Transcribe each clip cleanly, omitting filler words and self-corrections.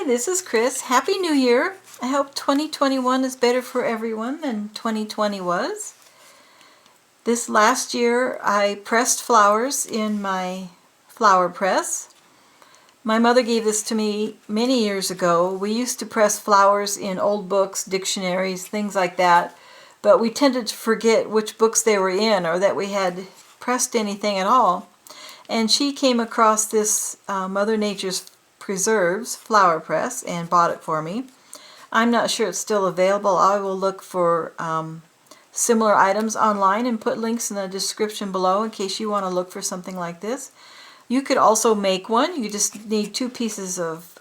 this is Chris. Happy New Year! I hope 2021 is better for everyone than 2020 was. This last year I pressed flowers in my flower press. My mother gave this to me many years ago. We used to press flowers in old books, dictionaries, things like that, but we tended to forget which books they were in or that we had pressed anything at all. And she came across this Mother Nature's Preserves flower press and bought it for me. I'm not sure it's still available. I will look for similar items online and put links in the description below in case you want to look for something like this. You could also make one. You just need 2 pieces of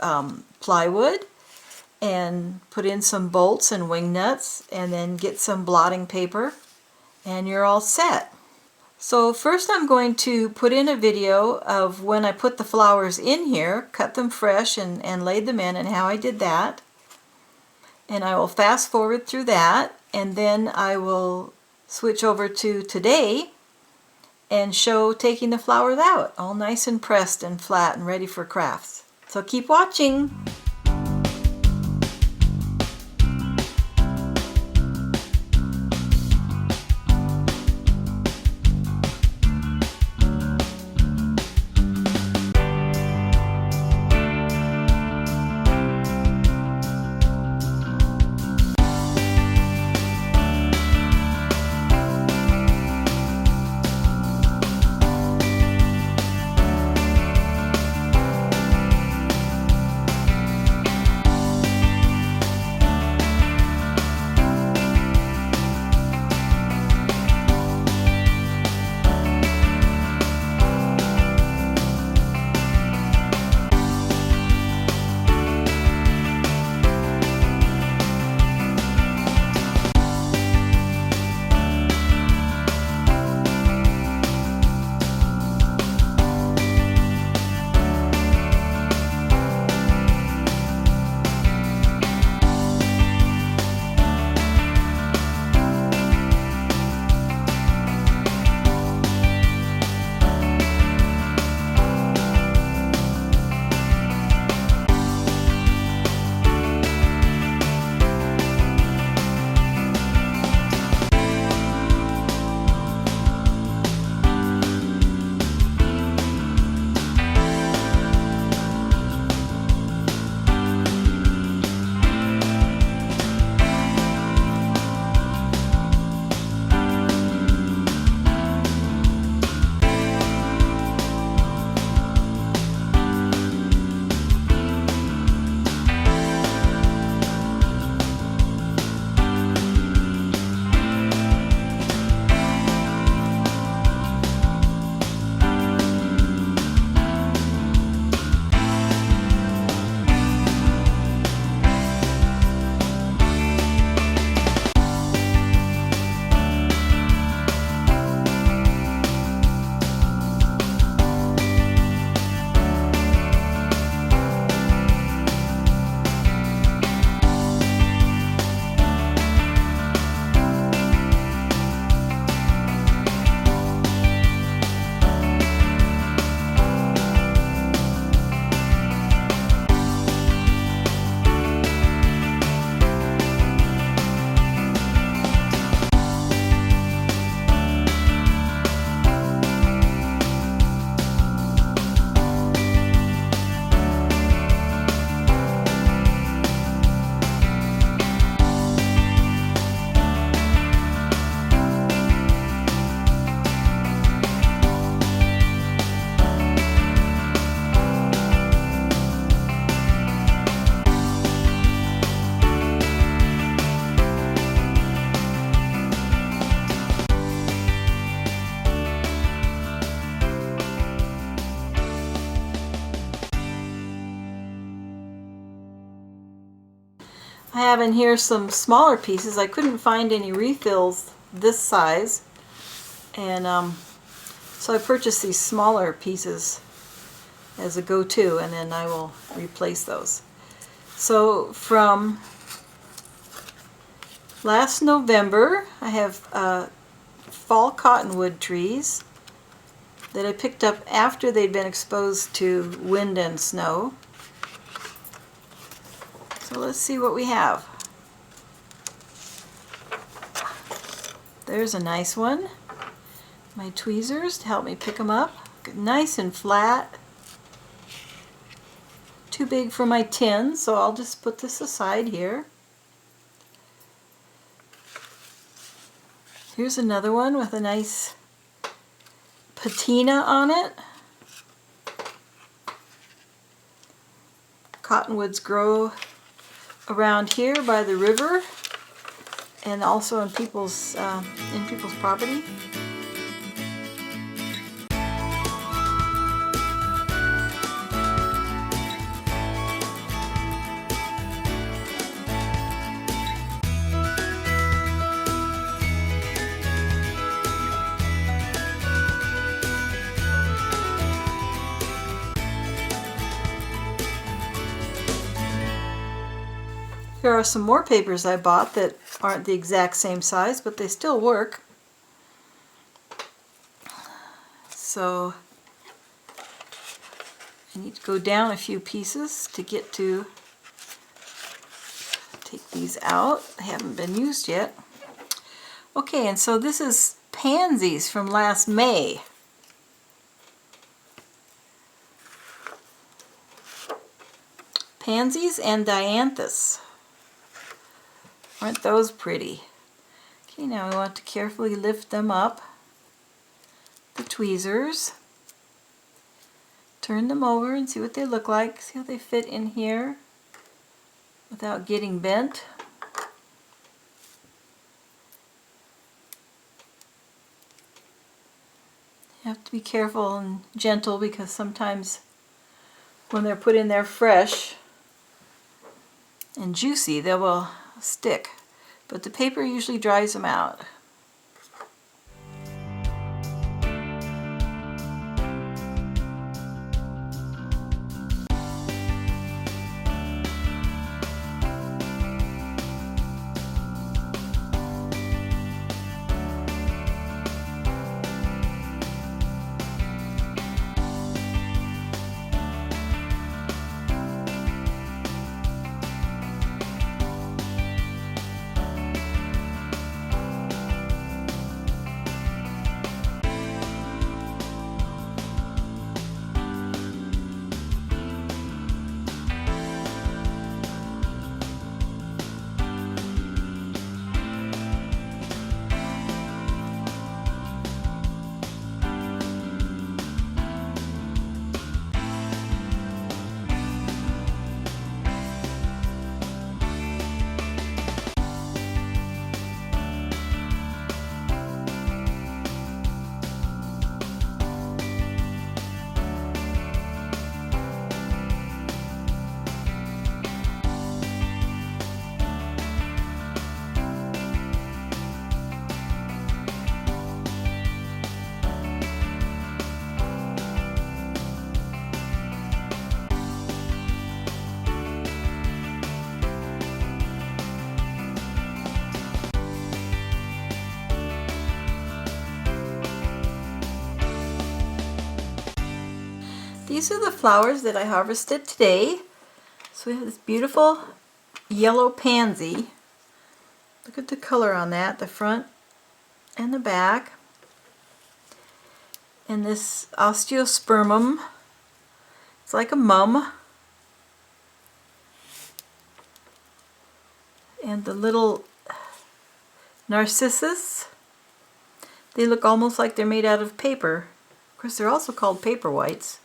plywood and put in some bolts and wing nuts and then get some blotting paper and you're all set. So first I'm going to put in a video of when I put the flowers in here, cut them fresh and laid them in and how I did that. And I will fast forward through that and then I will switch over to today and show taking the flowers out, all nice and pressed and flat and ready for crafts. So keep watching! I have in here some smaller pieces. I couldn't find any refills this size, and so I purchased these smaller pieces as a go-to, and then I will replace those. So from last November I have fall cottonwood trees that I picked up after they'd been exposed to wind and snow. So let's see what we have. There's a nice one. My tweezers to help me pick them up. Nice and flat. Too big for my tin, so I'll just put this aside here. Here's another one with a nice patina on it. Cottonwoods grow around here by the river and also in people's property. Here are some more papers I bought that aren't the exact same size, but they still work. So I need to go down a few pieces to get to take these out. They haven't been used yet. Okay, and so this is pansies from last May. Pansies and dianthus. Aren't those pretty? Okay, now we want to carefully lift them up. The tweezers. Turn them over and see what they look like. See how they fit in here without getting bent. You have to be careful and gentle because sometimes when they're put in there fresh and juicy, they will stick, but the paper usually dries them out. These are the flowers that I harvested today. So we have this beautiful yellow pansy. Look at the color on that, the front and the back. And this Osteospermum. It's like a mum. And the little Narcissus. They look almost like they're made out of paper. Of course, they're also called paper whites.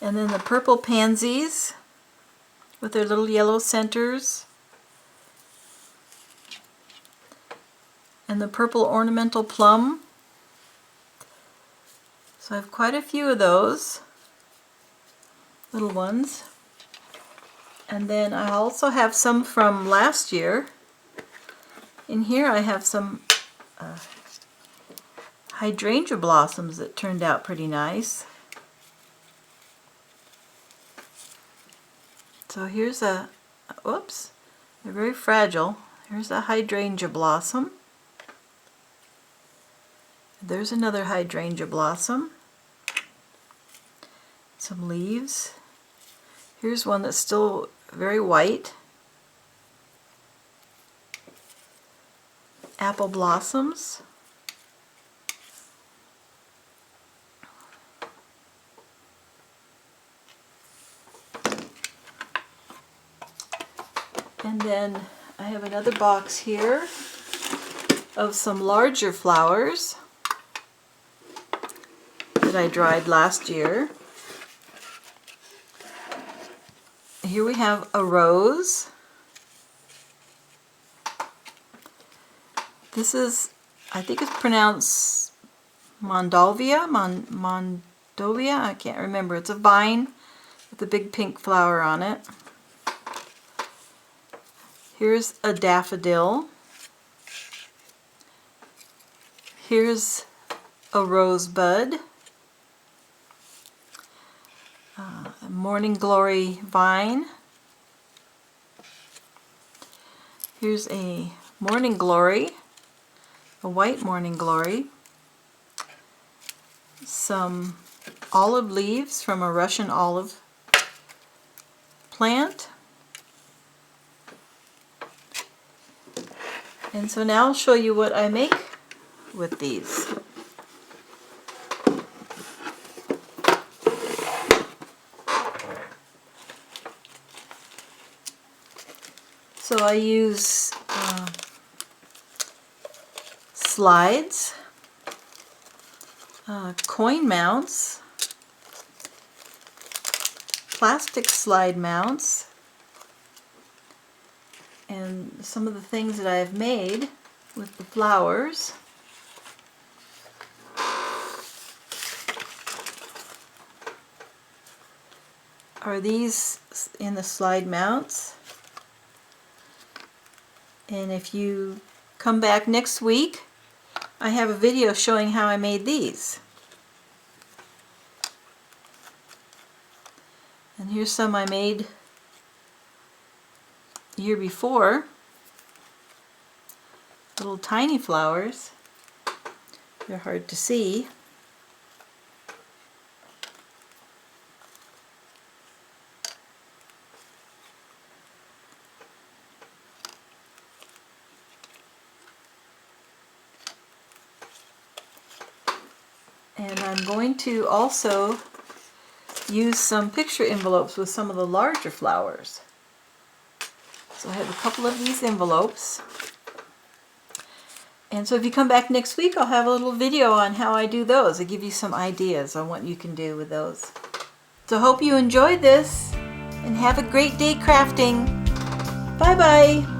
And then the purple pansies with their little yellow centers. And the purple ornamental plum. So I have quite a few of those little ones. And then I also have some from last year. In here I have some hydrangea blossoms that turned out pretty nice. So here's a, whoops, they're very fragile. Here's a hydrangea blossom. There's another hydrangea blossom. Some leaves. Here's one that's still very white. Apple blossoms. And then I have another box here of some larger flowers that I dried last year. Here we have a rose. This is, I think it's pronounced Mondovia, Mondovia, I can't remember. It's a vine with a big pink flower on it. Here's a daffodil. Here's a rosebud. A morning glory vine. Here's a morning glory, a white morning glory. Some olive leaves from a Russian olive plant. And so now I'll show you what I make with these. So I use slides, coin mounts, plastic slide mounts, and some of the things that I've made with the flowers. Are these in the slide mounts. And if you come back next week, I have a video showing how I made these. And here's some I made the year before. Little tiny flowers. They're hard to see. And I'm going to also use some picture envelopes with some of the larger flowers. So I have a couple of these envelopes. And so if you come back next week, I'll have a little video on how I do those. I'll give you some ideas on what you can do with those. So hope you enjoyed this and have a great day crafting. Bye bye.